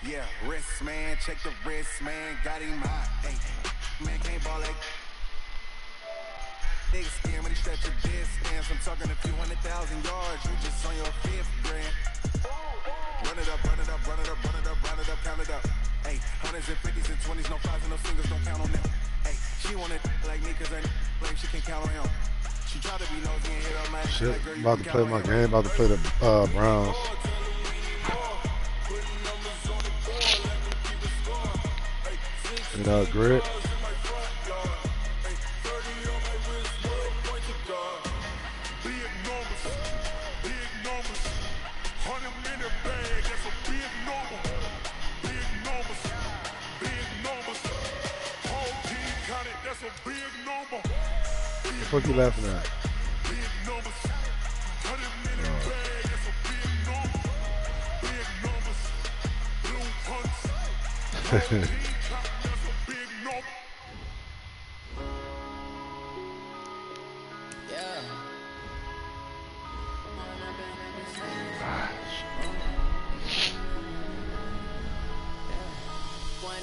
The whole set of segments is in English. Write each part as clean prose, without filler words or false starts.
Yeah, wrist man, check the wrist man, got him hot. Hey, man can't ball like niggas scared when he stretch a distance. I'm talking a few 100,000 yards, you just on your fifth grand. Run it up, run it up, run it up, run it up, run it up, count it up. Hey, hundreds and fifties and 20s, no fives and no singles, don't count on them. Hey, she wanna like me cause I like she can count on him. She try to be nosy and hit up my shit. like, girl, you About can to count play on my him. game. About to play the Browns. And grit. What the fuck you laughing at?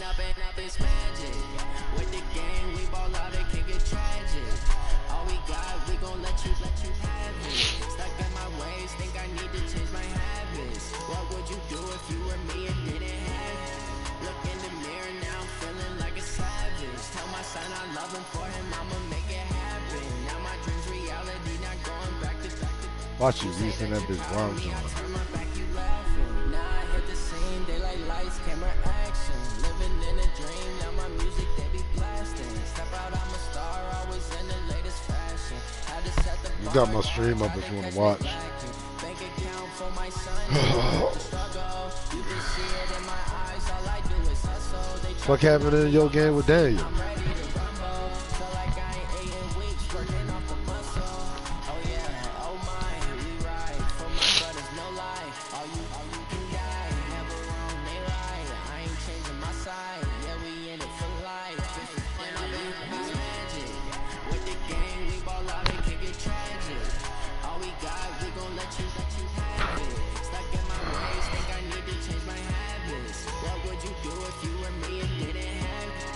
Up and up is magic. With the gang, we ball out, it can get tragic. All we got, we gon' let you have it. Stuck in my ways, think I need to change my habits. What would you do if you were me and didn't have it? Look in the mirror now, I'm feeling like a savage. Tell my son I love him, for him I'ma make it happen. Now my dreams reality, not going back to Watch you reason that bitch wrong. turn my back, you laughing. Now I hit the scene, daylight lights, camera action. Living in a dream, now my music they be blasting. Step out, I'm a star, always in the latest fashion. Had to set the You got my stream up if you want to watch. bank account for my son. Struggle, you can see it in my eyes. All I do is hustle. They Fuck happened in your game with Daniel? I'm ready to rumble. Feel like I ain't ate in weeks, working off the muscle. Oh yeah, oh my, we ride for my brothers, no lie. All you can die, never wrong, they right. I ain't changing my side, yeah we in it for life. When I'm in this magic, with the gang we ball out, it can get tragic. All we got, we gon' let you have it. Stuck in my ways, think I need to change my habits. What would you do if you were me and didn't have it?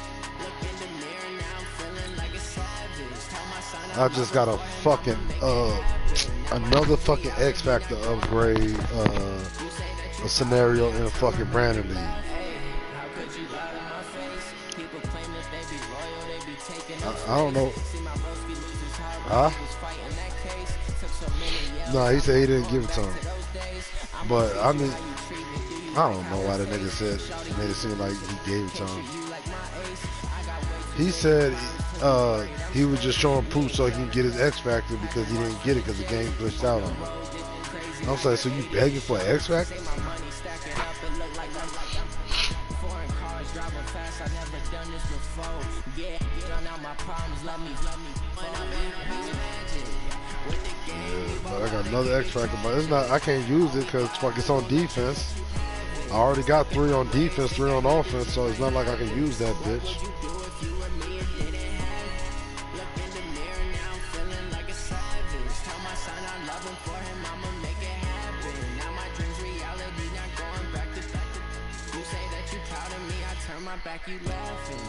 Look in the mirror now, I'm feeling like a savage. Tell my son I just got a fucking another fucking X Factor upgrade a scenario in a fucking Brandon League. I don't know. Huh? No, he said he didn't give it to him. But I mean, I don't know why the nigga said made it seem like he gave it to him. He said he was just showing proof so he can get his X Factor because he didn't get it because the game glitched out on him. I was like, so you begging for an X Factor? But I got another X Factor, but it's not. I can't use it because it's on defense. I already got 3 on defense, 3 on offense, so it's not like I can use that bitch. Back, you laughing.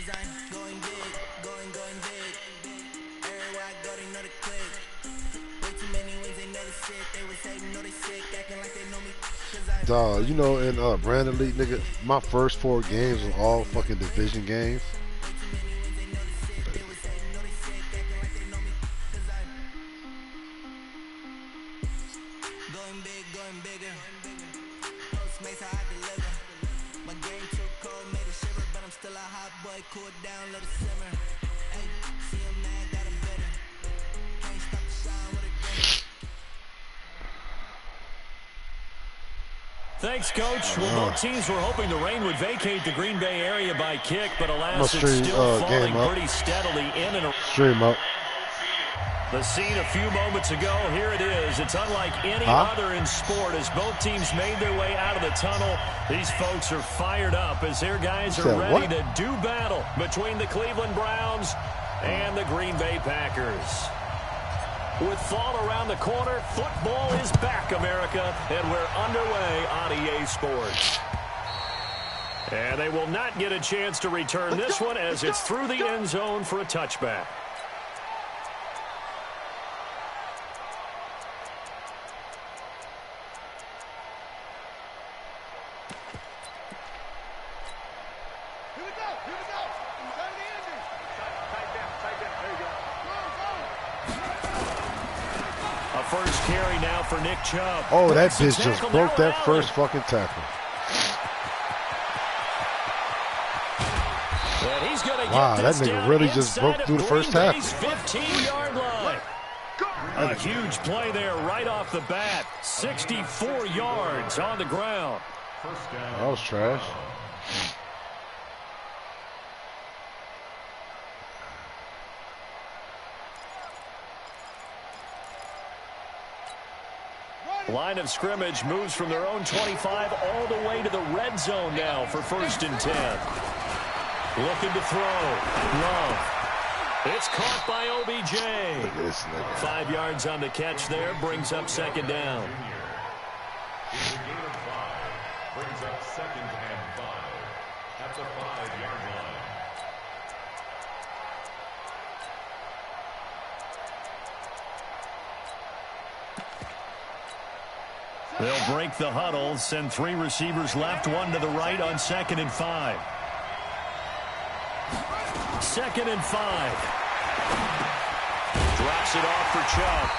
Cause I'm going big, going big. Everywhere I go, they know the click. Way too many wins, they know the shit. They was hating, know they sick, acting like they know me. Dog, you know, in Brandon League, nigga, my first 4 games were all fucking division games. Going big, going bigger. Postmates how I deliver. My game too cold, made a shiver, but I'm still a hot boy. Cool it down, let it simmer. Hey, see him mad, got him bitter. Can't stop the shine with a glimmer. Thanks, Coach. Well, both teams were hoping the rain would vacate the Green Bay area by kick, but alas, it's still falling pretty steadily in and around. Stream up. The scene a few moments ago, here it is. It's unlike any other in sport as both teams made their way out of the tunnel. These folks are fired up as their guys are ready to do battle between the Cleveland Browns and the Green Bay Packers. With fall around the corner, football is back, America, and we're underway on EA Sports. And they will not get a chance to return this one as it's through the end zone for a touchback. First carry now for Nick Chubb. Oh, that bitch just broke that first fucking tackle. And he's gonna wow, get that nigga really just broke through the first tackle. 15-yard line. A huge play there right off the bat. 64 yards on the ground. That was trash. Line of scrimmage moves from their own 25 all the way to the red zone now for 1st and 10. Looking to throw. Love. It's caught by OBJ. Look at this nigga. 5 yards on the catch there. Brings up 2nd down. Brings up 2nd and 5 at the 5-yard line. They'll break the huddle, send 3 receivers left, 1 to the right on 2nd and 5. 2nd and 5. Drops it off for Chubb.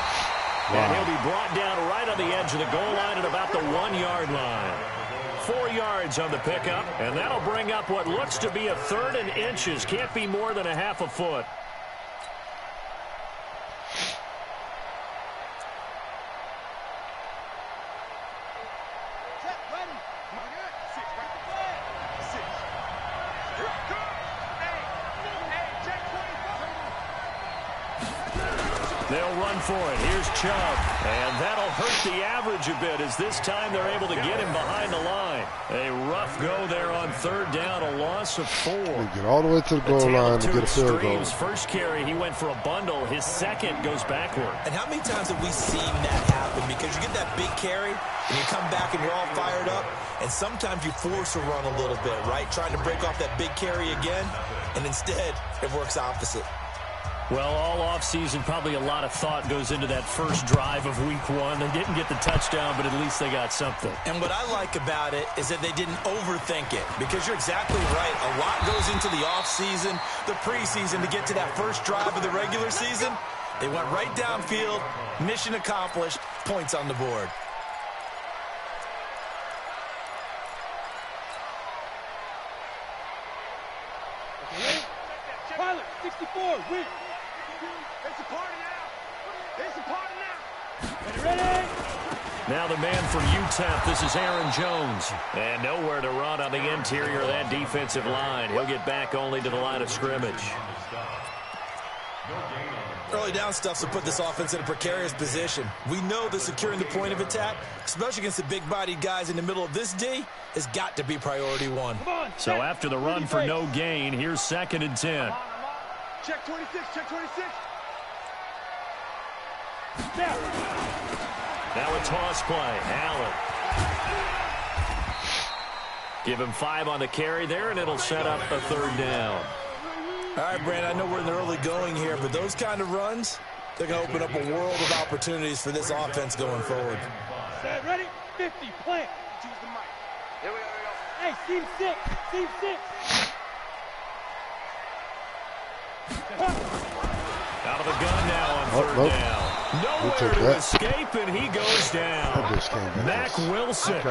Wow. And he'll be brought down right on the edge of the goal line at about the 1-yard line. 4 yards on the pickup, and that'll bring up what looks to be a 3rd and inches. Can't be more than a half a foot. They'll run for it. Here's Chubb. And that'll hurt the average a bit as this time they're able to get him behind the line. A rough go there on 3rd down, a loss of 4. Get all the way to the goal line to get a field goal. First carry, he went for a bundle. His second goes backward. And how many times have we seen that happen? Because you get that big carry, and you come back and you're all fired up, and sometimes you force a run a little bit, right? Trying to break off that big carry again, and instead it works opposite. Well, all offseason, probably a lot of thought goes into that first drive of week 1. They didn't get the touchdown, but at least they got something. And what I like about it is that they didn't overthink it, because you're exactly right. A lot goes into the offseason, the preseason to get to that first drive of the regular season. They went right downfield, mission accomplished, points on the board. Pilot, 64, win. It's a party now. It's a party now. Ready? Now the man from UTEP, this is Aaron Jones. And nowhere to run on the interior of that defensive line. He'll get back only to the line of scrimmage. Early down stuffs will put this offense in a precarious position. We know that securing the point of attack, especially against the big-bodied guys in the middle of this D, has got to be priority 1. So after the run for no gain, here's 2nd and 10. Check 26, check 26. Now a toss play. Allen. Give him 5 on the carry there, and it'll set up a 3rd down. All right, Brandon, I know we're in the early going here, but those kind of runs, they're going to open up a world of opportunities for this offense going forward. Set, ready? 50, plant. Choose the mic. Here we go, Hey, seam 6, seam 6. Out of the gun now on third down. Nowhere to escape, and he goes down. Mac Wilson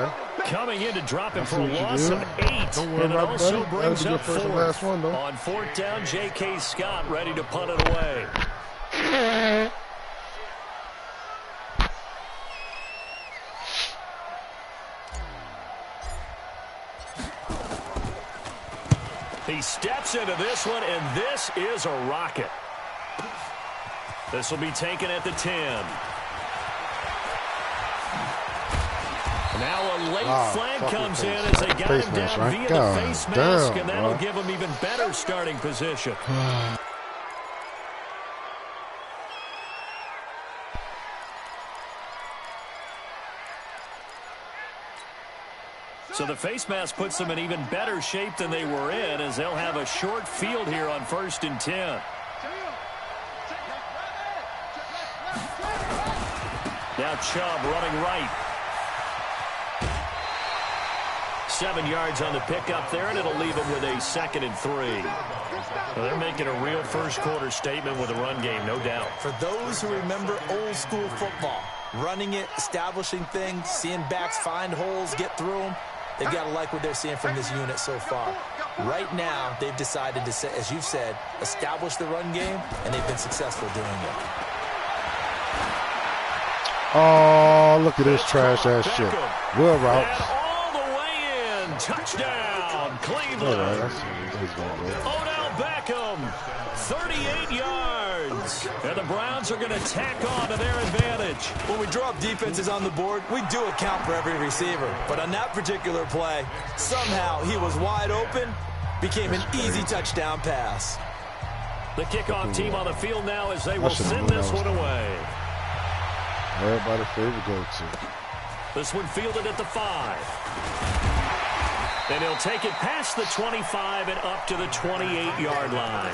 coming in to drop him for a loss of 8. And it also brings up 4th. On 4th down, J.K. Scott ready to punt it away. He steps into this one, and this is a rocket. This will be taken at the 10. Now a late flag comes in as they got him down via the face mask, and that'll give him even better starting position. So the face mask puts them in even better shape than they were in, as they'll have a short field here on 1st and 10. Now Chubb running right. 7 yards on the pickup there, and it'll leave him with a 2nd and 3. Well, they're making a real first-quarter statement with a run game, no doubt. For those who remember old-school football, running it, establishing things, seeing backs find holes, get through them, they've got to like what they're seeing from this unit so far. Right now, they've decided to, as you've said, establish the run game, and they've been successful doing it. Oh, look at this trash-ass shit. Will routes. All the way in. Touchdown, Cleveland. Odell Beckham, 38 yards. And the Browns are going to tack on to their advantage. When we draw up defenses on the board, we do account for every receiver. But on that particular play, somehow he was wide open, became an easy touchdown pass. The kickoff team on the field now as they will send this one away. Everybody's favorite go-to. This one fielded at the 5. And he'll take it past the 25 and up to the 28-yard line.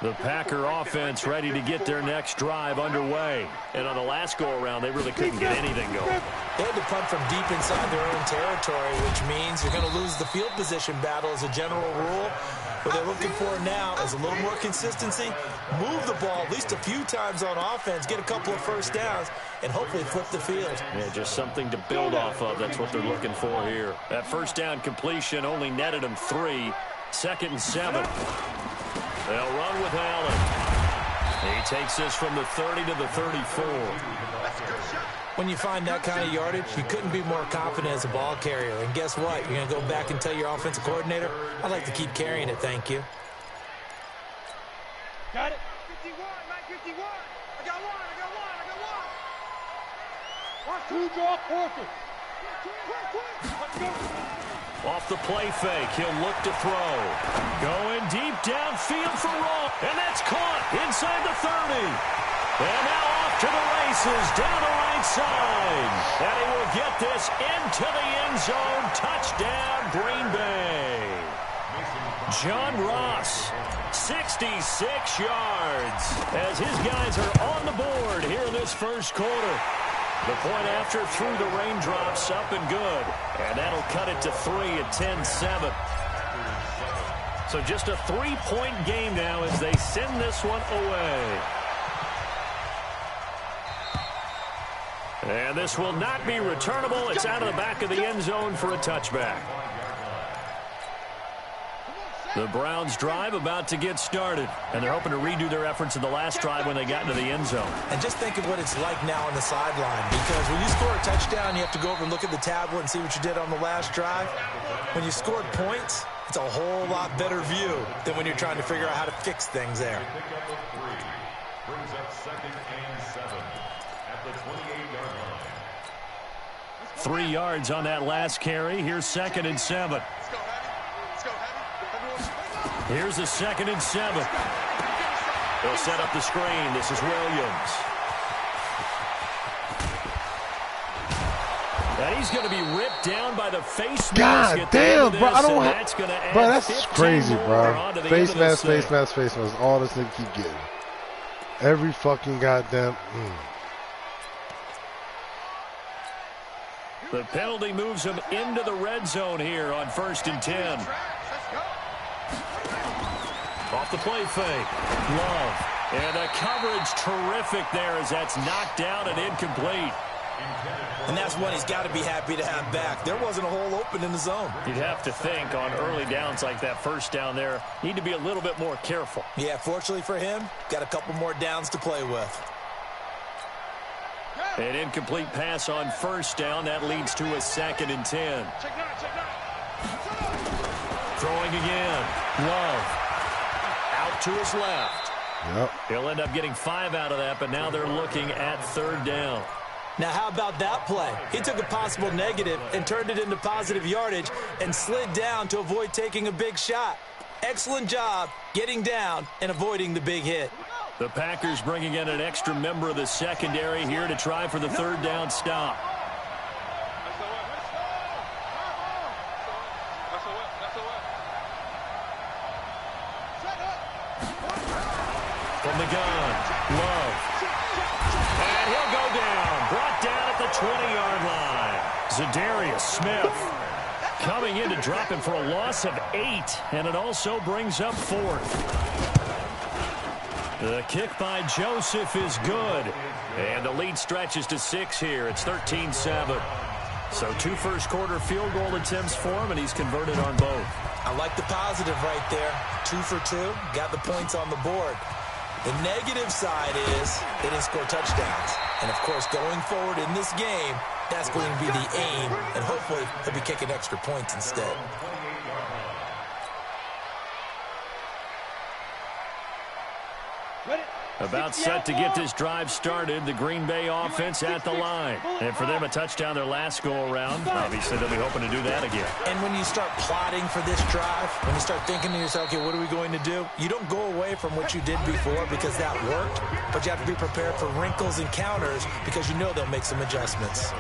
The Packer offense ready to get their next drive underway. And on the last go-around, they really couldn't get anything going. They had to punt from deep inside their own territory, which means you're going to lose the field position battle as a general rule. What they're looking for now is a little more consistency, move the ball at least a few times on offense, get a couple of first downs, and hopefully flip the field. Yeah, just something to build off of. That's what they're looking for here. That first down completion only netted them 3. 2nd and 7. They'll run with Allen. He takes this from the 30 to the 34. When you find that kind of yardage, you couldn't be more confident as a ball carrier. And guess what? You're going to go back and tell your offensive coordinator, I'd like to keep carrying it, thank you. Got it. 51, 951. I got one. Watch 2 draw forfeit. Let's go. Off the play fake, he'll look to throw. Going deep downfield for Roll. And that's caught inside the 30. And now off to the races down the right side. And he will get this into the end zone. Touchdown, Green Bay. John Ross, 66 yards. As his guys are on the board here in this first quarter. The point after through the raindrops, up and good. And that'll cut it to 3 at 10-7. So just a 3-point game now as they send this one away. And this will not be returnable. It's out of the back of the end zone for a touchback. The Browns drive about to get started, and they're hoping to redo their efforts in the last drive when they got into the end zone. And just think of what it's like now on the sideline, because when you score a touchdown, you have to go over and look at the tablet and see what you did on the last drive. When you scored points, it's a whole lot better view than when you're trying to figure out how to fix things there. Brings up 2nd and 7 at the 28-yard line. 3 yards on that last carry. Here's 2nd and 7. Here's the 2nd and 7. They'll set up the screen. This is Williams. And he's going to be ripped down by the face mask. God damn, bro. I don't have. Bro, that's crazy, bro. Face mask, face mask, face mask. All this nigga keep getting. Every fucking goddamn. The penalty moves him into the red zone here on 1st and 10. Off the play fake. Love. And the coverage terrific there as that's knocked down and incomplete. And that's one he's got to be happy to have back. There wasn't a hole open in the zone. You'd have to think on early downs like that first down there, need to be a little bit more careful. Yeah, fortunately for him, got a couple more downs to play with. An incomplete pass on 1st down. That leads to a 2nd and 10. Throwing again. Love. Out to his left. Yep. He'll end up getting 5 out of that, but now they're looking at 3rd down. Now, how about that play? He took a possible negative and turned it into positive yardage and slid down to avoid taking a big shot. Excellent job getting down and avoiding the big hit. The Packers bringing in an extra member of the secondary here to try for the 3rd down stop. From the gun, Love. And he'll go down. Brought down at the 20-yard line. Zadarius Smith coming in to drop him for a loss of 8. And it also brings up 4th. The kick by Joseph is good. And the lead stretches to 6 here. It's 13-7. So 2 first-quarter field goal attempts for him, and he's converted on both. I like the positive right there. 2 for 2. Got the points on the board. The negative side is they didn't score touchdowns. And, of course, going forward in this game, that's going to be the aim. And hopefully he'll be kicking extra points instead. About set to get this drive started. The Green Bay offense at the line. And for them, a touchdown their last go-around. Obviously, they'll be hoping to do that again. And when you start plotting for this drive, when you start thinking to yourself, okay, what are we going to do? You don't go away from what you did before because that worked. But you have to be prepared for wrinkles and counters because you know they'll make some adjustments.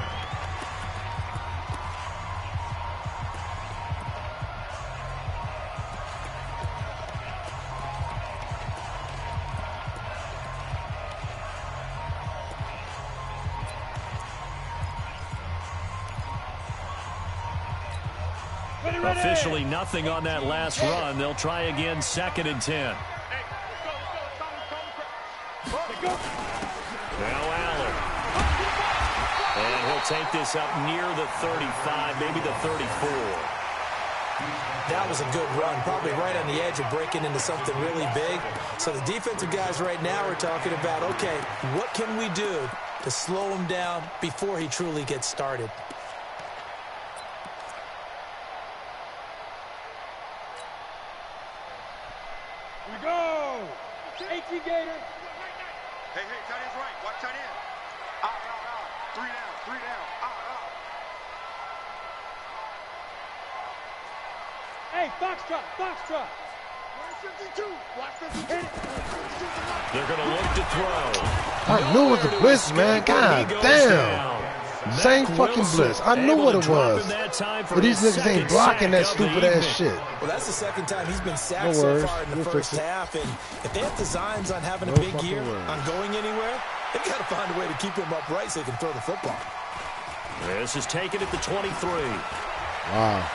Officially nothing on that last run. They'll try again, 2nd and 10. Now Allen. And he'll take this up near the 35, maybe the 34. That was a good run, probably right on the edge of breaking into something really big. So the defensive guys right now are talking about, okay, what can we do to slow him down before he truly gets started? Go! 18 Gator. Hey, tight end's right. Watch tight end. Out. 3 down. Out. Hey, Foxtrot. 52. Watch 52. They're going to look to throw. I knew it was a blitz, man. God damn. Same fucking blitz. I knew what it was. But these niggas ain't blocking that stupid ass shit. Well, that's the second time he's been sacked so far in the first half. And if they have designs on having a big year, on going anywhere, they've got to find a way to keep him upright so they can throw the football. This is taken at the 23. Wow.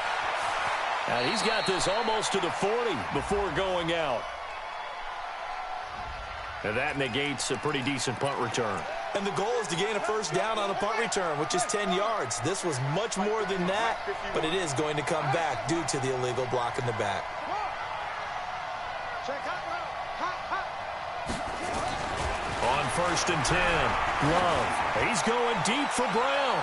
And he's got this almost to the 40 before going out. And that negates a pretty decent punt return. And the goal is to gain a first down on a punt return, which is 10 yards. This was much more than that, but it is going to come back due to the illegal block in the back. On 1st and 10, Love. He's going deep for Brown.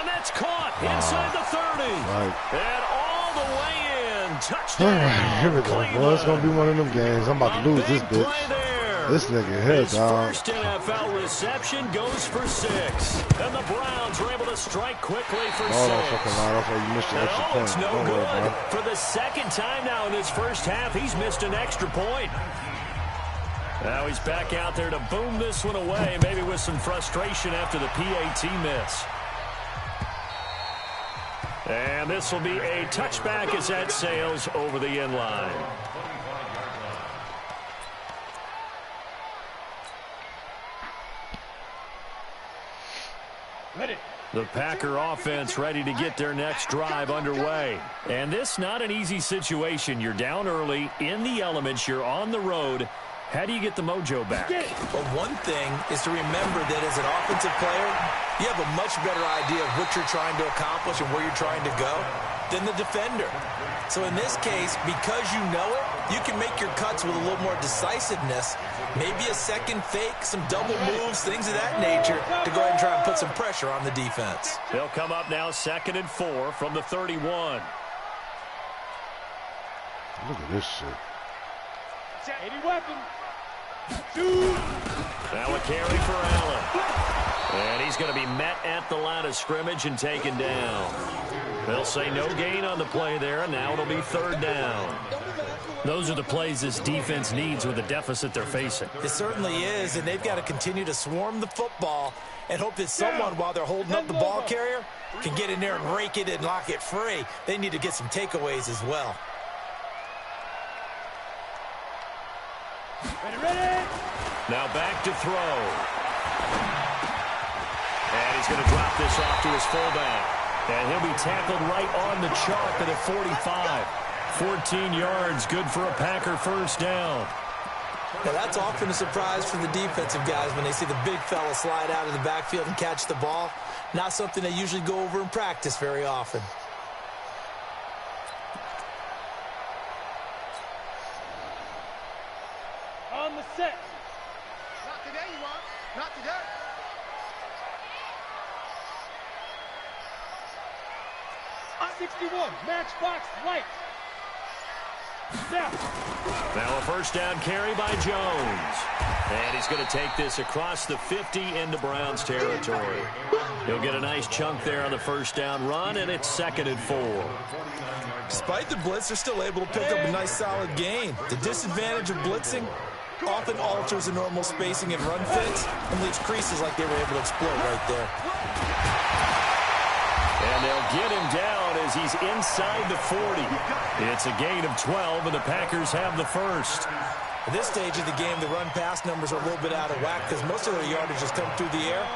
And that's caught inside the 30. Right. And all the way in. Touchdown. All right, here we go, boy. It's going to be one of them games. I'm about to lose this bitch. This nigga here, dog. First NFL reception goes for 6. And the Browns are able to strike quickly for 6. Fucking line. That's why you missed the extra point. It's no Don't good. worry, For the second time now in this first half, he's missed an extra point. Now he's back out there to boom this one away, maybe with some frustration after the PAT miss. And this will be a touchback as that sails over the end line. The Packer offense ready to get their next drive underway. And this not an easy situation. You're down early, in the elements, you're on the road. How do you get the mojo back? Well, one thing is to remember that as an offensive player, you have a much better idea of what you're trying to accomplish and where you're trying to go than the defender. So in this case, because you know it, you can make your cuts with a little more decisiveness, maybe a second fake, some double moves, things of that nature, to go ahead and try and put some pressure on the defense. They'll come up now 2nd and 4 from the 31. Look at this shit. 80 weapon. Now a carry for Allen. And he's going to be met at the line of scrimmage and taken down. They'll say no gain on the play there, and now it'll be 3rd down. Those are the plays this defense needs with the deficit they're facing. It certainly is, and they've got to continue to swarm the football and hope that someone, while they're holding up the ball carrier, can get in there and rake it and lock it free. They need to get some takeaways as well. Ready. Now back to throw. And he's going to drop this off to his fullback. And he'll be tackled right on the chalk at a 45. 14 yards, good for a Packer first down. Now that's often a surprise for the defensive guys when they see the big fella slide out of the backfield and catch the ball. Not something they usually go over in practice very often. On the set. Not today, you want? Not today. On 61. Matchbox light. Now a first down carry by Jones. And he's going to take this across the 50 into Browns territory. He'll get a nice chunk there on the first down run, and it's 2nd and 4. Despite the blitz, they're still able to pick up a nice solid gain. The disadvantage of blitzing often alters the normal spacing and run fits and leaves creases like they were able to exploit right there. And they'll get him down as he's inside the 40. It's a gain of 12, and the Packers have the first. At this stage of the game, the run-pass numbers are a little bit out of whack because most of their yardage has come through the air.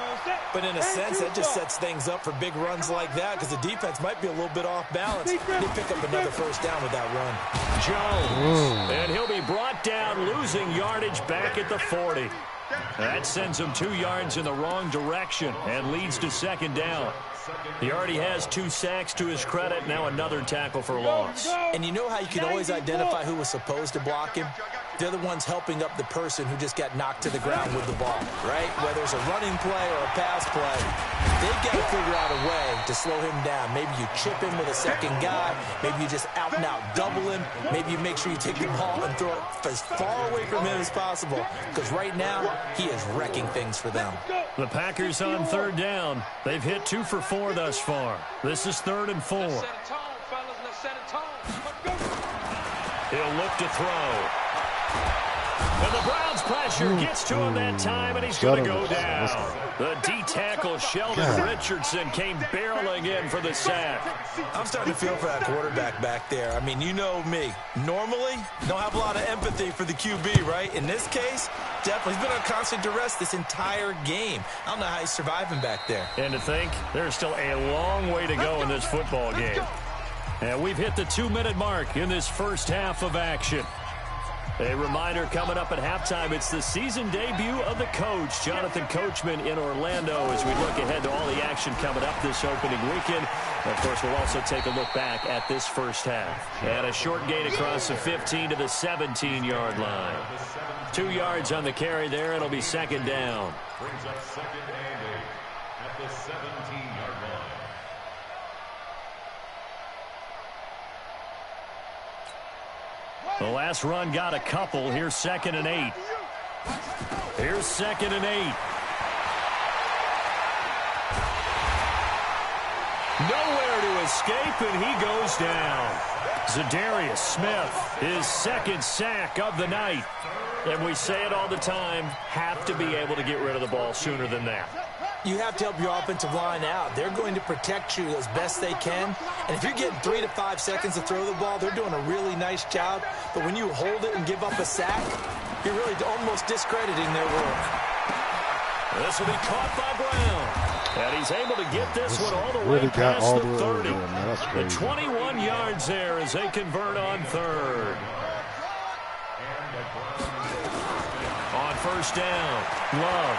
But in a sense, that just sets things up for big runs like that because the defense might be a little bit off balance. They pick up another first down with that run. Jones. And he'll be brought down, losing yardage back at the 40. That sends him 2 yards in the wrong direction and leads to 2nd down. He already has 2 sacks to his credit, now another tackle for loss. And you know how you can always identify who was supposed to block him? They're the ones helping up the person who just got knocked to the ground with the ball, right? Whether it's a running play or a pass play, they've got to figure out a way to slow him down. Maybe you chip him with a second guy. Maybe you just out and out double him. Maybe you make sure you take the ball and throw it as far away from him as possible. Because right now, he is wrecking things for them. The Packers on 3rd down. They've hit 2 for 4 thus far. This is 3rd and 4. He'll look to throw. And the Browns pressure gets to him that time, and he's going to go down. The D-tackle Sheldon Richardson came barreling in for the sack. I'm starting to feel for that quarterback back there. I mean, you know me. Normally, don't have a lot of empathy for the QB, right? In this case, definitely. He's been on constant duress this entire game. I don't know how he's surviving back there. And to think, there's still a long way to go in this football game. And we've hit the 2-minute mark in this first half of action. A reminder coming up at halftime, it's the season debut of the coach, Jonathan Coachman, in Orlando, as we look ahead to all the action coming up this opening weekend. And of course, we'll also take a look back at this first half. And a short gain across the 15 to the 17-yard line. 2 yards on the carry there. It'll be 2nd down. Brings up 2nd and 8 at the 17-yard line. The last run got a couple. Here's 2nd and 8. Here's 2nd and 8. Nowhere to escape, and he goes down. Zadarius Smith, his 2nd sack of the night. And we say it all the time, have to be able to get rid of the ball sooner than that. You have to help your offensive line out. They're going to protect you as best they can. And if you're getting 3 to 5 seconds to throw the ball, they're doing a really nice job. But when you hold it and give up a sack, you're really almost discrediting their work. This will be caught by Brown. And he's able to get this one all the way past the 30. The 21 yards there as they convert on third. On first down, Love.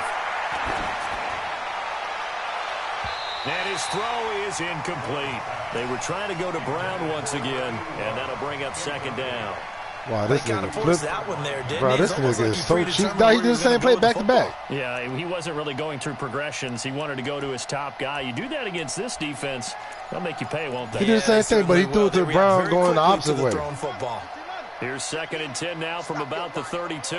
And his throw is incomplete. They were trying to go to Brown once again, and that'll bring up second down. Wow, this nigga flipped that one there, didn't bro, he? this nigga is so cheap. No, he did the same play back to back. Yeah, he wasn't really going through progressions. He wanted to go to his top guy. You do that against this defense, they'll make you pay, won't they? He did the same thing, but he threw it to Brown going the opposite way. Here's 2nd and 10 now from about the 32.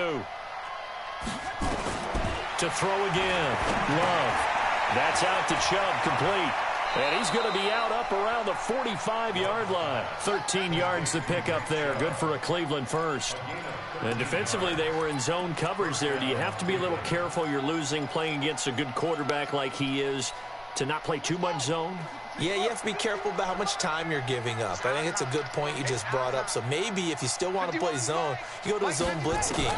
To throw again. Love. That's out to Chubb, complete. And he's going to be out up around the 45-yard line. 13 yards to pick up there. Good for a Cleveland first. And defensively, they were in zone coverage there. Do you have to be a little careful? You're losing playing against a good quarterback like he is to not play too much zone? Yeah, you have to be careful about how much time you're giving up. I think it's a good point you just brought up. So maybe if you still want to play zone, you go to a zone blitz scheme.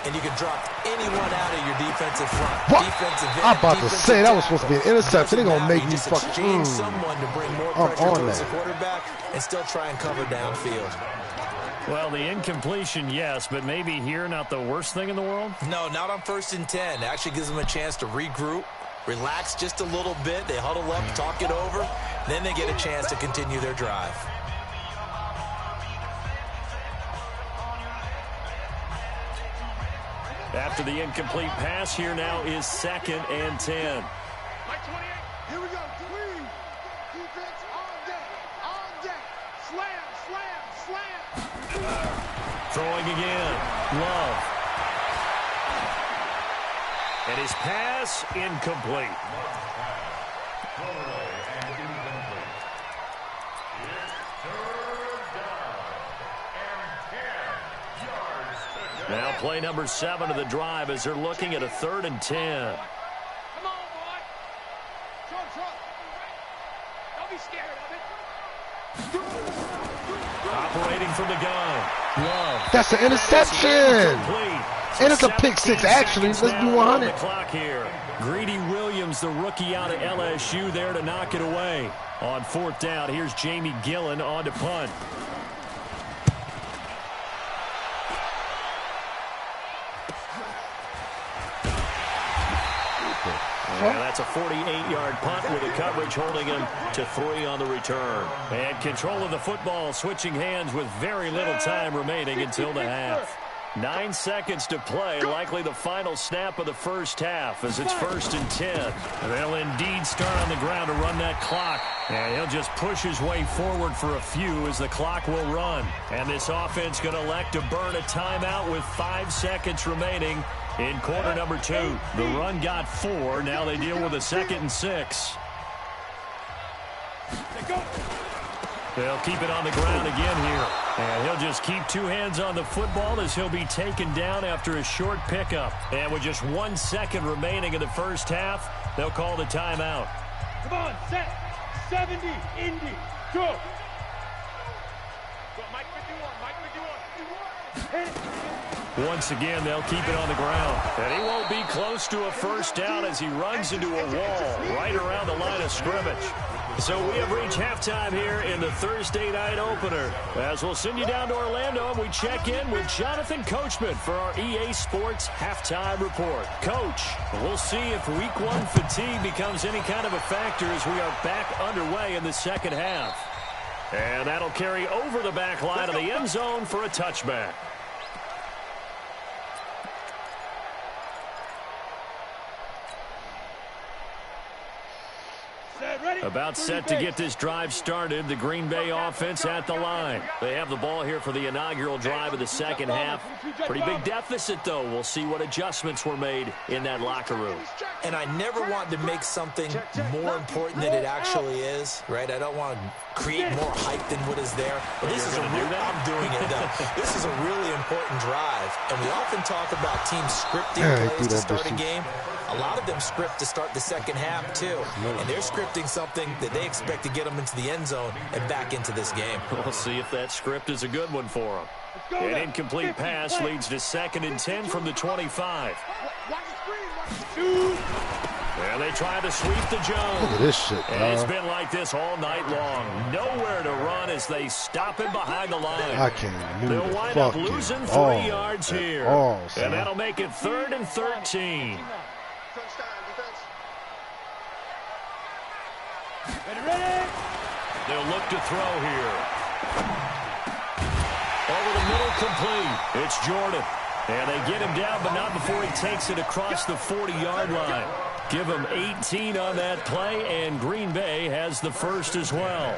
And you can drop anyone out of your defensive front. What? Defensive end, I'm about to say that was supposed to be an interception. They're going to make me fucking someone to bring more pressure towards the quarterback and still try and cover downfield. Well, the incompletion, yes, but maybe here not the worst thing in the world? No, not on 1st and 10. It actually gives them a chance to regroup, relax just a little bit. They huddle up, talk it over. Then they get a chance to continue their drive. After the incomplete pass, here now is 2nd and 10. Here we go. Defense all day. All day. Slam, slam, slam. Throwing again. Love. And his pass incomplete. Now play number 7 of the drive as they're looking at a 3rd and 10. Come on, boy. Don't be scared of it. Operating from the gun. Love. That's an interception. And it's a pick 6, actually. Let's do 100. The clock here. Greedy Williams, the rookie out of LSU, there to knock it away. On 4th down, here's Jamie Gillen on to punt. And that's a 48-yard punt with the coverage holding him to 3 on the return. And control of the football switching hands with very little time remaining until the half. 9 seconds to play, likely the final snap of the first half as it's 1st and 10. And they'll indeed start on the ground to run that clock. And he'll just push his way forward for a few as the clock will run. And this offense going to elect to burn a timeout with 5 seconds remaining in quarter number 2. The run got 4. Now they deal with a 2nd and 6. They'll keep it on the ground again here. And he'll just keep 2 hands on the football as he'll be taken down after a short pickup. And with just 1 second remaining in the first half, they'll call the timeout. Come on, set. 70, Indy, go. Go, Mike 51, Mike 51. Hit it. Once again, they'll keep it on the ground. And he won't be close to a first down as he runs into a wall right around the line of scrimmage. So we have reached halftime here in the Thursday night opener. As we'll send you down to Orlando and we check in with Jonathan Coachman for our EA Sports halftime report. Coach, we'll see if week 1 fatigue becomes any kind of a factor as we are back underway in the second half. And that'll carry over the back line of the end zone for a touchback. About set to get this drive started. The Green Bay offense at the line. They have the ball here for the inaugural drive of the second half. Pretty big deficit, though. We'll see what adjustments were made in that locker room. And I never want to make something more important than it actually is, right? I don't want to create more hype than what is there. But this is I'm doing it, though. This is a really important drive. And we often talk about teams scripting plays to start a game. a lot of them script to start the second half, too. And they're scripting something that they expect to get them into the end zone and back into this game. We'll see if that script is a good one for them. An incomplete pass leads to 2nd and 10 from the 25. And they try to sweep to Jones. Look at this shit, and it's been like this all night long. Nowhere to run as they stop him behind the line. I can't move. They'll wind up losing 3 yards here. And that'll make it 3rd and 13. They'll look to throw here. Over the middle, complete. It's Jordan. And they get him down, but not before he takes it across the 40-yard line. Give him 18 on that play, and Green Bay has the first as well.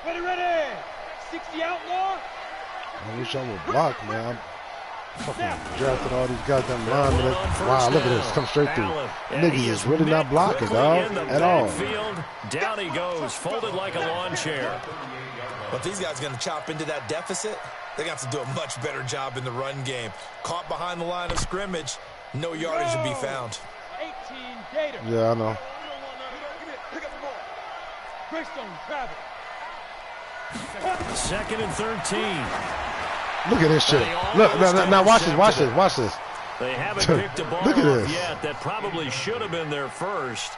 Ready. 60 outlaw. I wish I would block, man. I'm fucking drafted all these goddamn linemen. Wow, look at this. Come straight through. Niggas is really not blocking, dog, at all. Down he goes, folded like a lawn chair. But if these guys are going to chop into that deficit, they got to do a much better job in the run game. Caught behind the line of scrimmage, no yardage to be found. 18 Gator. Yeah, I know. Greystone travel. 2nd and 13. Look at this shit. Look, now watch this. They haven't picked a ball Look at off this. yet. That probably should have been their first.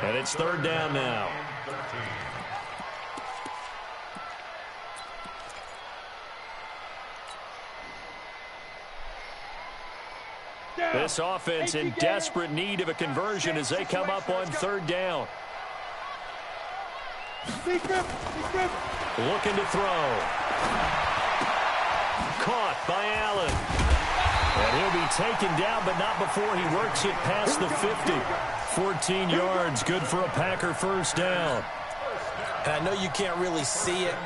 And it's 3rd down now. This offense in desperate need of a conversion as they come up on 3rd down. Looking to throw. Caught by Allen. And he'll be taken down, but not before he works it past the 50. 14 yards, good for a Packer first down. And I know you can't really see it,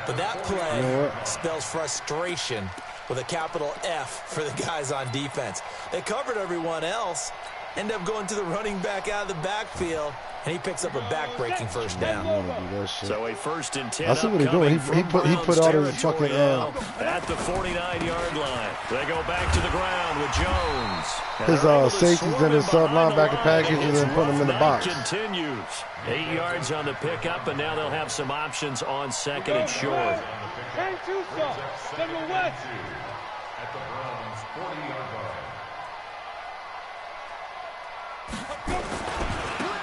but that play spells frustration with a capital F for the guys on defense. They covered everyone else, end up going to the running back out of the backfield, and he picks up a back-breaking first down. So a 1st and 10. I see what he's doing. He put all his fucking at the 49-yard line. They go back to the ground with Jones. His safeties and his sub linebacker packages and put them in the box. Continues. 8 yards on the pickup, and now they'll have some options on 2nd and short. At the Browns' 40-yard line.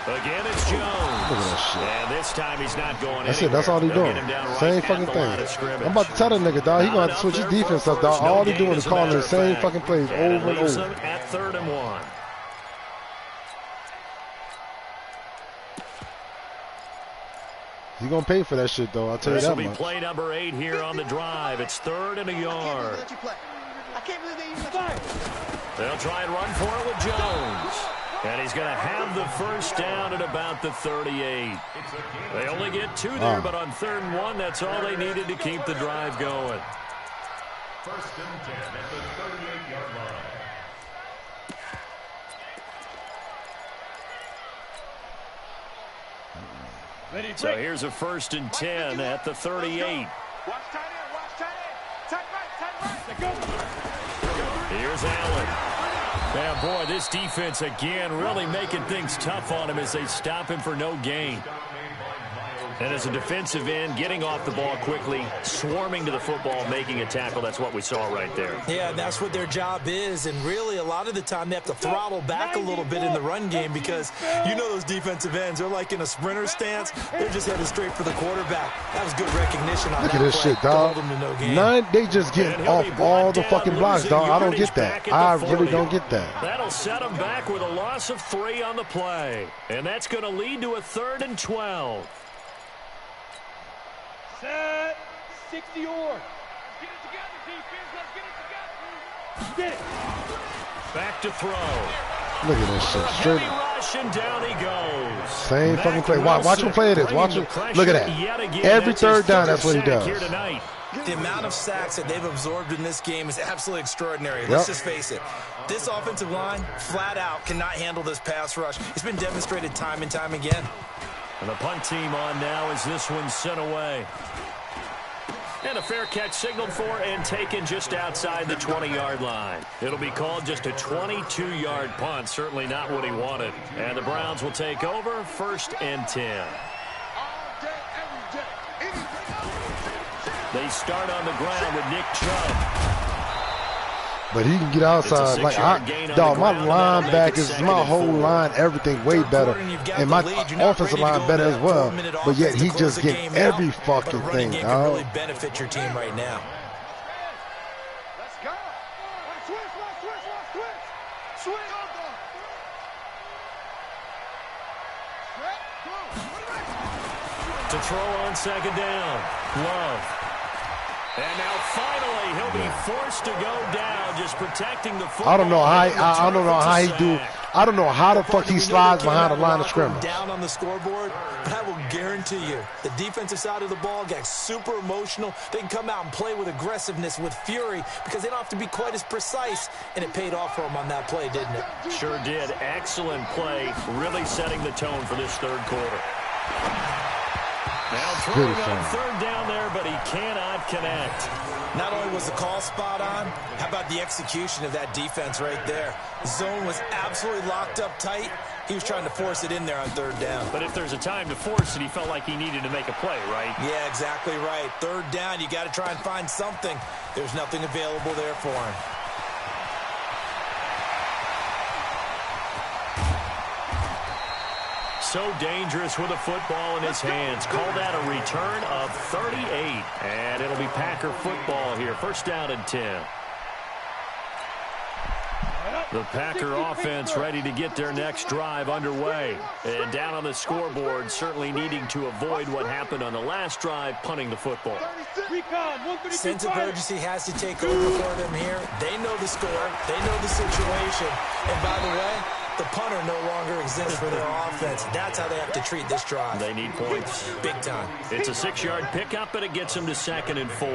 Again, it's Jones. Look at that shit. And this time he's not going That's it. That's all he's doing. Same fucking thing. I'm about to tell that nigga, dog. He gonna have to switch his defense up, dog. All he doing is calling the same fucking plays over and over. At 3rd and 1. He's gonna pay for that shit, though. I'll tell you that much. This will be play number 8 here on the drive. It's 3rd and a yard. I can't believe they even let you play. They'll try and run for it with Jones. And he's going to have the first down at about the 38. They only get 2 there, but on 3rd and 1, that's all they needed to keep the drive going. 1st and 10 at the 38-yard line. So here's a 1st and 10 at the 38. Watch tight end, watch tight end. Tight right. Here's Allen. Man, boy, this defense again really making things tough on him as they stop him for no gain. And as a defensive end, getting off the ball quickly, swarming to the football, making a tackle. That's what we saw right there. Yeah, that's what their job is. And really, a lot of the time, they have to throttle back a little bit in the run game because you know those defensive ends, they're like in a sprinter stance. They're just headed straight for the quarterback. That was good recognition on that. Look at this play. shit, dog. They just getting off all the fucking blocks, dog. I don't get that. I really don't get that. That'll set them back with a loss of 3 on the play. And that's going to lead to a 3rd and 12. Set. 60 or. Let's get it together, defense. Let's get it together. Get it. Back to throw. Look at this shit. Straight rush and down he goes. Same fucking play. Watch him play this. Watch him. Look at that. Every 3rd down, that's what he does. The amount of sacks that they've absorbed in this game is absolutely extraordinary. Let's just face it. This offensive line, flat out, cannot handle this pass rush. It's been demonstrated time and time again. And the punt team on now as this one's sent away. And a fair catch signaled for and taken just outside the 20-yard line. It'll be called just a 22-yard punt. Certainly not what he wanted. And the Browns will take over 1st and 10. They start on the ground with Nick Chubb. But he can get outside. Like, dog, my linebackers, my whole line, everything way better. And my offensive line better as well. But yet he just get every fucking thing, dog. Can really benefit your team right now. Let's go. Switch. To throw on 2nd down. Love. And now finally he'll be forced to go down, just protecting the football. I don't know how. I don't know how he do. I don't know how the fuck he slides behind the line of scrimmage. Down on the scoreboard, but I will guarantee you, the defensive side of the ball got super emotional. They can come out and play with aggressiveness, with fury, because they don't have to be quite as precise. And it paid off for them on that play, didn't it? Sure did. Excellent play, really setting the tone for this 3rd quarter. Now throwing on 3rd down there, but he cannot connect. Not only was the call spot on, how about the execution of that defense right there? Zone was absolutely locked up tight. He was trying to force it in there on 3rd down. But if there's a time to force it, he felt like he needed to make a play, right? Yeah, exactly right. 3rd down, you got to try and find something. There's nothing available there for him. So dangerous with a football in his hands. Called out a return of 38. And it'll be Packer football here. 1st down and 10. The Packer offense ready to get their next drive underway. And down on the scoreboard, certainly needing to avoid what happened on the last drive, punting the football. Sense of urgency has to take over for them here. They know the score. They know the situation. And by the way, the punter no longer exists for their offense. That's how they have to treat this drive. They need points. Big time. It's a 6-yard pickup, but it gets them to 2nd and 4.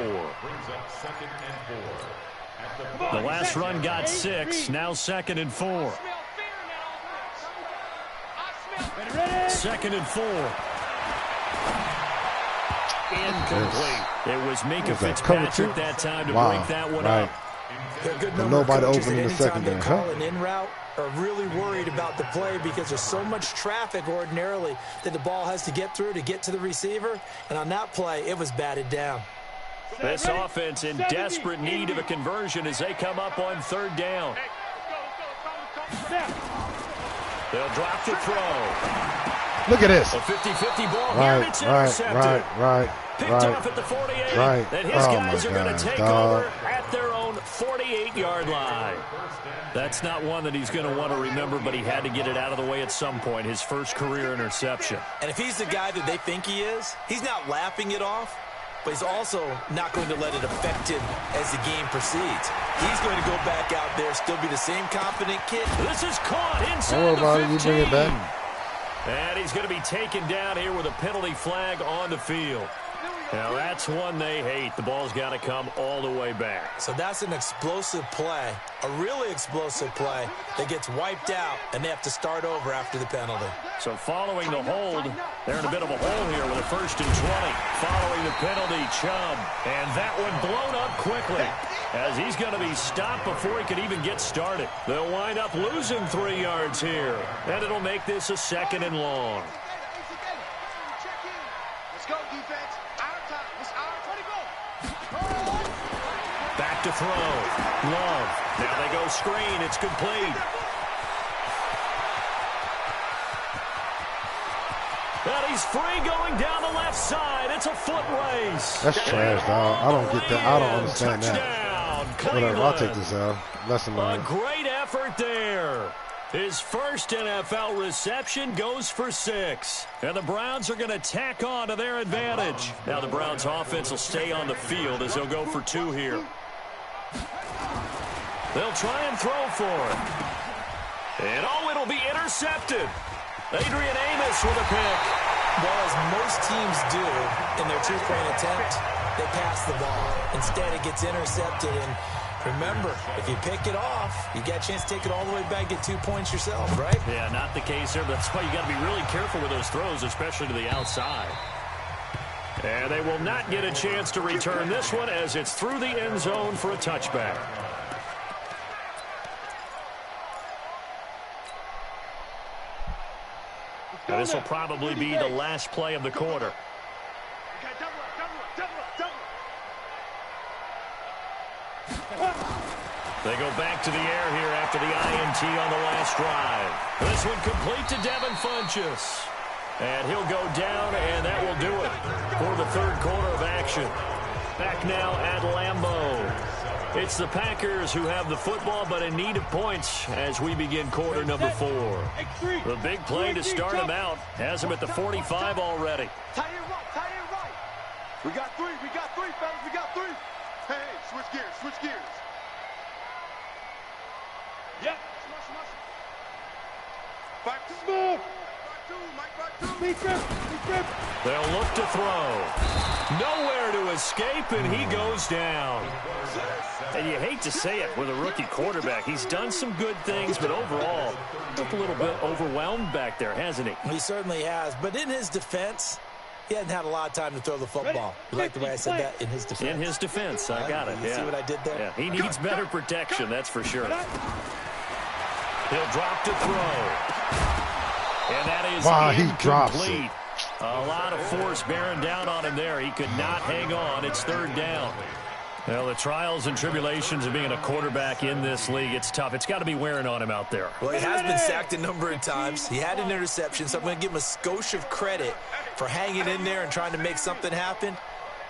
The last run got 6. Now 2nd and 4. 2nd and 4. Incomplete. It was Minka Fitzpatrick that time to break that one up. And nobody open in the second they down. call an in route are really worried about the play because there's so much traffic ordinarily that the ball has to get through to get to the receiver. And on that play, it was batted down. This offense in desperate need of a conversion as they come up on 3rd down. They'll drop the throw. Look at this. A 50-50 ball here. It's intercepted. Picked off at the 48. And his guys are going to take over at their own 48-yard line. That's not one that he's going to want to remember, but he had to get it out of the way at some point. His first career interception. And if he's the guy that they think he is, he's not laughing it off, but he's also not going to let it affect him as the game proceeds. He's going to go back out there, still be the same confident kid. This is caught inside the 15. You bring it back. And he's going to be taken down here with a penalty flag on the field. Now, that's one they hate. The ball's got to come all the way back. So that's an explosive play, a really explosive play that gets wiped out, and they have to start over after the penalty. So following the hold, they're in a bit of a hole here with a 1st and 20. Following the penalty, Chubb. And that one blown up quickly as he's going to be stopped before he could even get started. They'll wind up losing 3 yards here, and it'll make this a 2nd and long. Let's go, defense. Our time. It's our time to go. Back to throw. Love. Now they go screen. It's complete. And he's free going down the left side. It's a foot race. That's trash, dog. I don't get that. I don't understand Touchdown, that. Cleveland. Whatever. I'll take this out. Lesson A learned. great effort there. His first NFL reception goes for 6. And the Browns are going to tack on to their advantage. Now the Browns offense will stay on the field as they'll go for 2 here. They'll try and throw for it. And oh, it'll be intercepted. Adrian Amos with a pick. Well, as most teams do in their 2-point attempt, they pass the ball. Instead, it gets intercepted. And remember, if you pick it off, you get a chance to take it all the way back, get 2 points yourself, right? Yeah, not the case here. That's why you got to be really careful with those throws, especially to the outside. And they will not get a chance to return this one as it's through the end zone for a touchback. Now, this will probably be the last play of the quarter. They go back to the air here after the INT on the last drive. This one complete to Devin Funchess. And he'll go down, and that will do it for the third quarter of action. Back now at Lambeau. It's the Packers who have the football, but in need of points as we begin quarter number 4. The big play to start him out has him at the 45 already. Tight end right, tight end right. We got three, fellas, we got three. Hey, switch gears, switch gears. Yep. Back to Smooth. Mike, back two. They'll look to throw. Nowhere to escape, and he goes down. And you hate to say it with a rookie quarterback. He's done some good things, but overall, looked a little bit overwhelmed back there, hasn't he? He certainly has, but in his defense, he hasn't had a lot of time to throw the football. You like the way I said that? In his defense. In his defense, I got it. You see what I did there? Yeah, he needs better protection, that's for sure. He'll drop to throw. And that is incomplete. A lot of force bearing down on him there. He could not hang on. It's third down. Well, the trials and tribulations of being a quarterback in this league, it's tough. It's got to be wearing on him out there. Well, he has been sacked a number of times. He had an interception, so I'm going to give him a skosh of credit for hanging in there and trying to make something happen,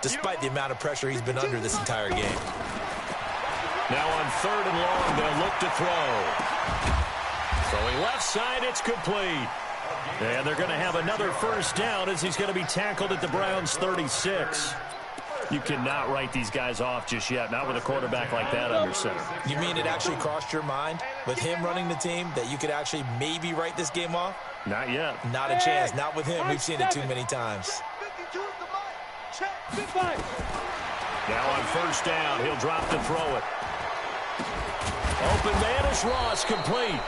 despite the amount of pressure he's been under this entire game. Now on third and long, they'll look to throw. Throwing left side, it's complete. And they're going to have another first down as he's going to be tackled at the Browns' 36. You cannot write these guys off just yet, not with a quarterback like that under center. You mean it actually crossed your mind with him running the team that you could actually maybe write this game off? Not yet. Not a chance. Not with him. We've seen it too many times. Now on first down, he'll drop to throw it. Open man is Ross, complete.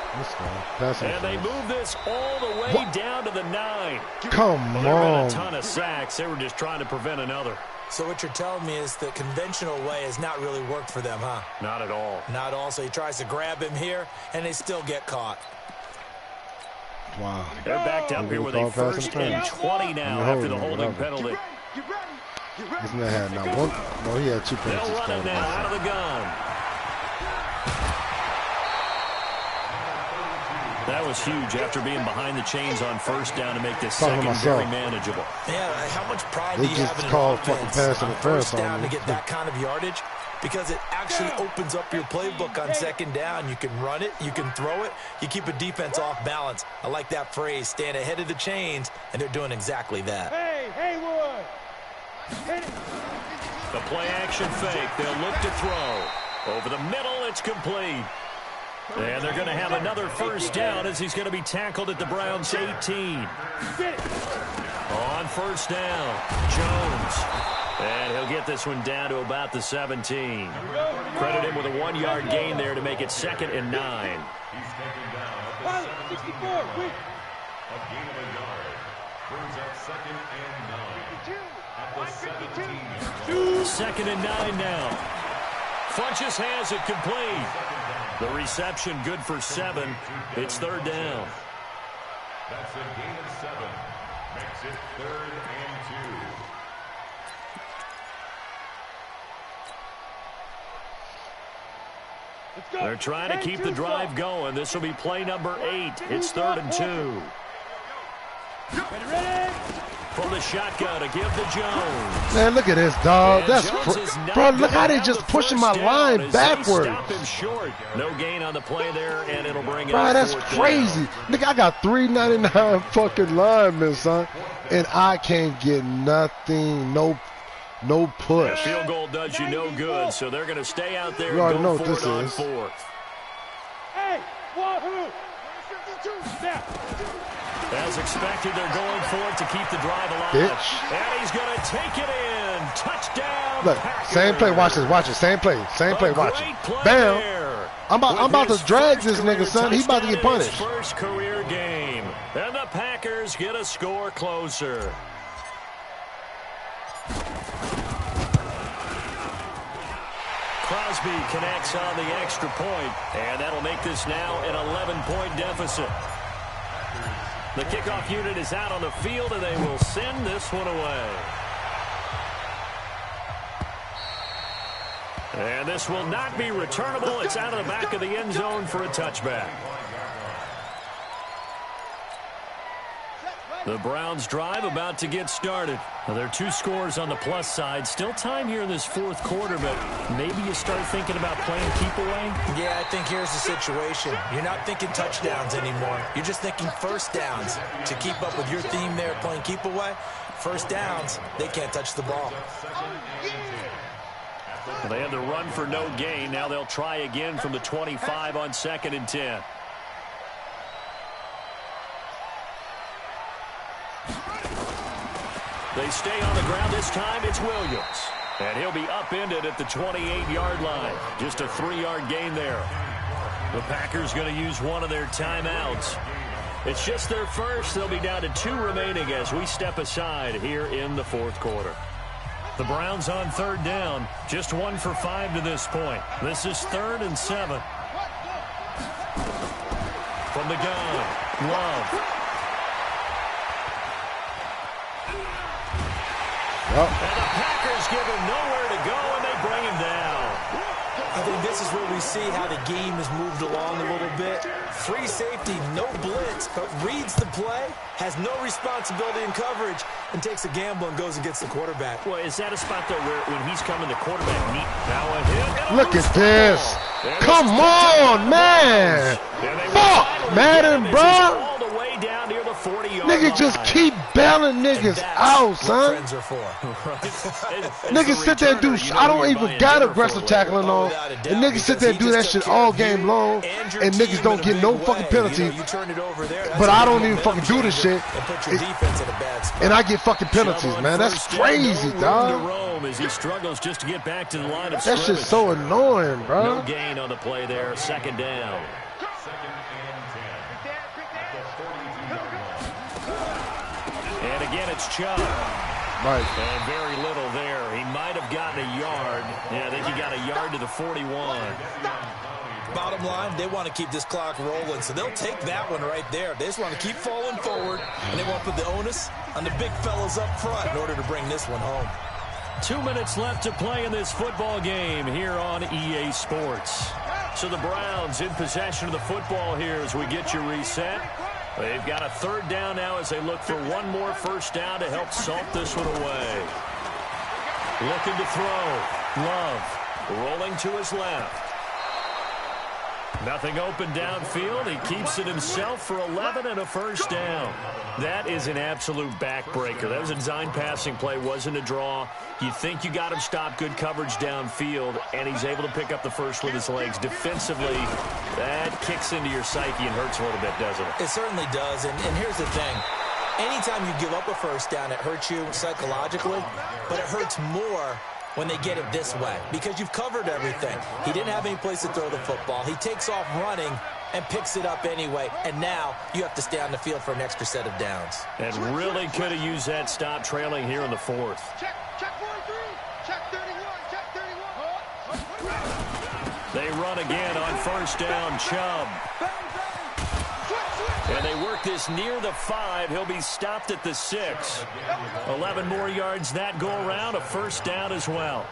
And they move this all the way down to the 9. Come on. There have been a ton of sacks. They were just trying to prevent another. So what you're telling me is the conventional way has not really worked for them, huh? Not at all. Not all. So he tries to grab him here, and they still get caught. Wow. They're backed up here with a first and 20 now after the holding penalty. Isn't that had now one? No, he had 2 penalties. They'll run it now out of the gun. That was huge after being behind the chains on first down to make this second very manageable. Yeah, how much pride they do you have in an offense on first down to get that kind of yardage? Because it actually opens up your playbook on second down. You can run it, you can throw it, you keep a defense off balance. I like that phrase, staying ahead of the chains, and they're doing exactly that. Hey, Haywood! Hit it. The play action fake, they'll look to throw. Over the middle, it's complete. And they're going to have another first down as he's going to be tackled at the Browns' 18. On first down, Jones. And he'll get this one down to about the 17. Credit him with a 1-yard gain there to make it 2nd and 9. He's taken down at the 64, a gain of a yard. Brings up 2nd and 9 at the 17. 2nd and 9 now. Funchess has it complete. The reception good for 7. It's third down. That's a gain of 7. Makes it 3rd and 2. They're trying to keep the drive going. This will be play number 8. It's 3rd and 2. Ready? From the shotgun to give to Jones. Man, look at this, dog. That's bro. Look how they just pushing my line backwards. Stop him short. No gain on the play there, and it'll bring it. Bro, that's crazy. Nigga, I got 399 fucking linemen, son, and I can't get nothing. No push. Yeah, field goal does you no good, so they're going to stay out there. You already know and what go this is. 4th. Hey, wahoo! Now. As expected, they're going for it to keep the drive alive. Bitch. And he's going to take it in. Touchdown. Look, Packers. same play. Watch this. Watch it. Same play. Watch it. Bam. I'm about to drag this nigga, son. He's about to get punished. First career game. And the Packers get a score closer. Crosby connects on the extra point, and that'll make this now an 11-point deficit. The kickoff unit is out on the field, and they will send this one away. And this will not be returnable. It's out of the back of the end zone for a touchback. The Browns drive about to get started. Now, there are 2 scores on the plus side. Still time here in this fourth quarter, but maybe you start thinking about playing keep away? Yeah, I think here's the situation. You're not thinking touchdowns anymore. You're just thinking first downs. To keep up with your theme there, playing keep away, first downs, they can't touch the ball. Well, they had the run for no gain. Now they'll try again from the 25 on 2nd and 10. They stay on the ground. This time it's Williams. And he'll be upended at the 28-yard line. Just a 3-yard gain there. The Packers going to use one of their timeouts. It's just their first. They'll be down to 2 remaining as we step aside here in the fourth quarter. The Browns on 3rd down. Just 1 for 5 to this point. This is 3rd and 7. From the gun, Love. Yep. And the Packers give him nowhere to go, and they bring him down. I think this is where we see how the game has moved along a little bit. Free safety, no blitz, but reads the play, has no responsibility in coverage, and takes a gamble and goes and gets the quarterback. Well, is that a spot, though, where when he's coming, the quarterback now a hit? Look at this. Come on, man. Fuck, Madden, bro. All the way down near the 40-yard Nigga, just keep bailing niggas out, son. Friends are for. Niggas sit there and do, I don't even got aggressive tackling on. And niggas sit there and do that shit all game long. And niggas don't get no fucking penalty. But I don't even fucking do this shit. And I get fucking penalties, man. That's crazy, dog. As he struggles just to get back to the line of that scrimmage. shit's so annoying, bro. No gain on the play there. 2nd down. And again, it's Chubb. Right. And very little there. He might have gotten a yard. Yeah, I think he got a yard to the 41. Bottom line, they want to keep this clock rolling, so they'll take that one right there. They just want to keep falling forward, and they want to put the onus on the big fellas up front in order to bring this one home. 2 minutes left to play in this football game here on EA Sports. So the Browns in possession of the football here as we get you reset. They've got a 3rd down now as they look for one more first down to help salt this one away. Looking to throw. Love rolling to his left. Nothing open downfield. He keeps it himself for 11 and a first down. That is an absolute backbreaker. That was a design passing play, wasn't a draw. You think you got him stopped, good coverage downfield, and he's able to pick up the first with his legs. Defensively, that kicks into your psyche and hurts a little bit, doesn't it? It certainly does, and here's the thing. Anytime you give up a first down, it hurts you psychologically, but it hurts more when they get it this way because you've covered everything. He didn't have any place to throw the football. He takes off running and picks it up anyway, and now you have to stay on the field for an extra set of downs. And really could have used that stop trailing here in the 4th. Check 43, check 31, check 31. They run again on first down, Chubb. And they work this near the 5. He'll be stopped at the 6. 11 more yards that go around, a first down as well.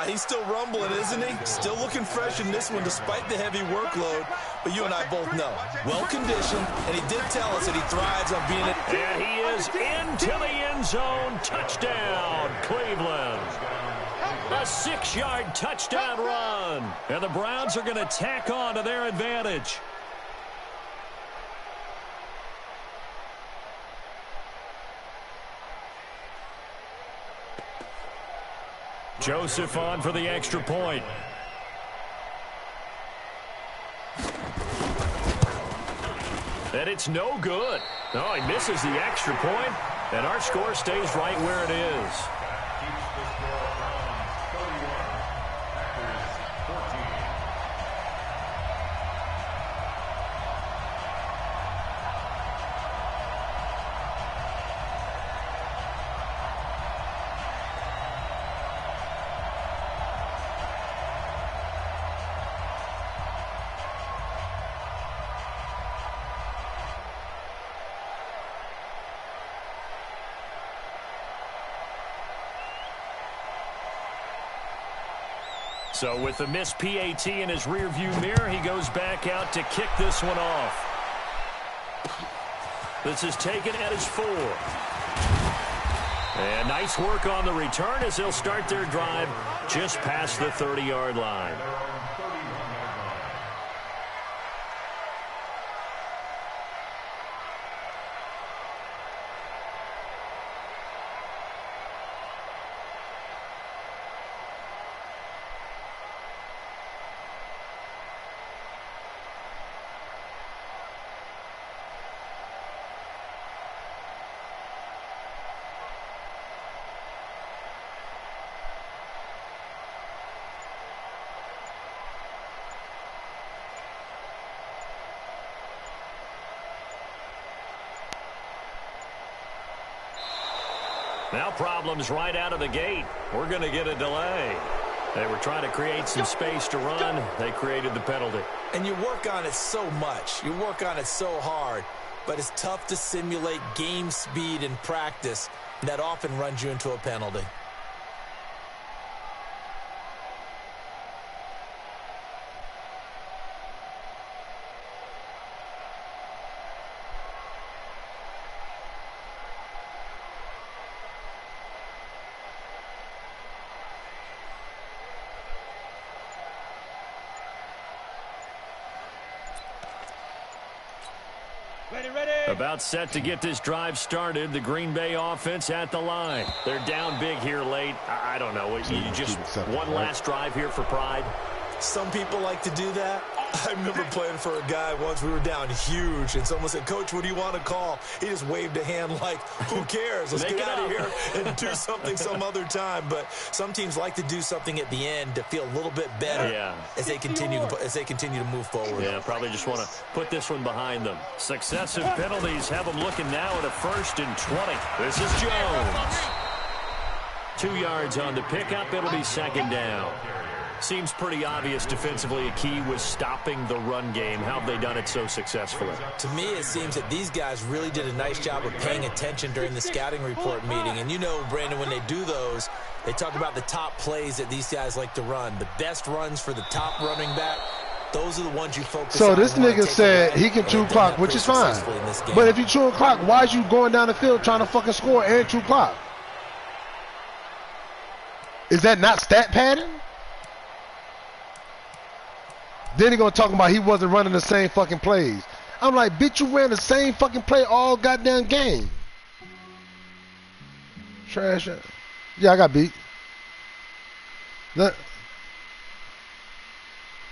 He's still rumbling, isn't he? Still looking fresh in this one despite the heavy workload. But you and I both know, well-conditioned, and he did tell us that he thrives on being it. And he is into the end zone. Touchdown, Cleveland. A 6-yard touchdown run. And the Browns are going to tack on to their advantage. Joseph on for the extra point. And it's no good. Oh, he misses the extra point, and our score stays right where it is. So with the missed PAT in his rearview mirror, he goes back out to kick this one off. This is taken at his 4. And nice work on the return as they'll start their drive just past the 30-yard line. Now problems right out of the gate. We're going to get a delay. They were trying to create some space to run. They created the penalty. And you work on it so much. You work on it so hard. But it's tough to simulate game speed in practice. That often runs you into a penalty. About set to get this drive started. The Green Bay offense at the line. They're down big here late. I don't know. You just one last drive here for pride. Some people like to do that. I remember playing for a guy once. We were down huge, and someone said, "Coach, what do you want to call?" He just waved a hand like, "Who cares? Let's get out of here and do something some other time." But some teams like to do something at the end to feel a little bit better as they continue to move forward. Yeah, probably just want to put this one behind them. Successive penalties have them looking now at a 1st and 20. This is Jones. 2 yards on the pickup. It'll be 2nd down. Seems pretty obvious defensively a key was stopping the run game. How have they done it so successfully? To me, it seems that these guys really did a nice job of paying attention during the scouting report meeting. And you know, Brandon, when they do those, they talk about the top plays that these guys like to run. The best runs for the top running back, those are the ones you focus on. So this nigga said he can chew clock, which is fine. But if you chew clock, why is you going down the field trying to fucking score and chew clock? Is that not stat padding? Then he gonna talk about he wasn't running the same fucking plays. I'm like, bitch, you ran the same fucking play all goddamn game. Trash. Yeah, I got beat. Look.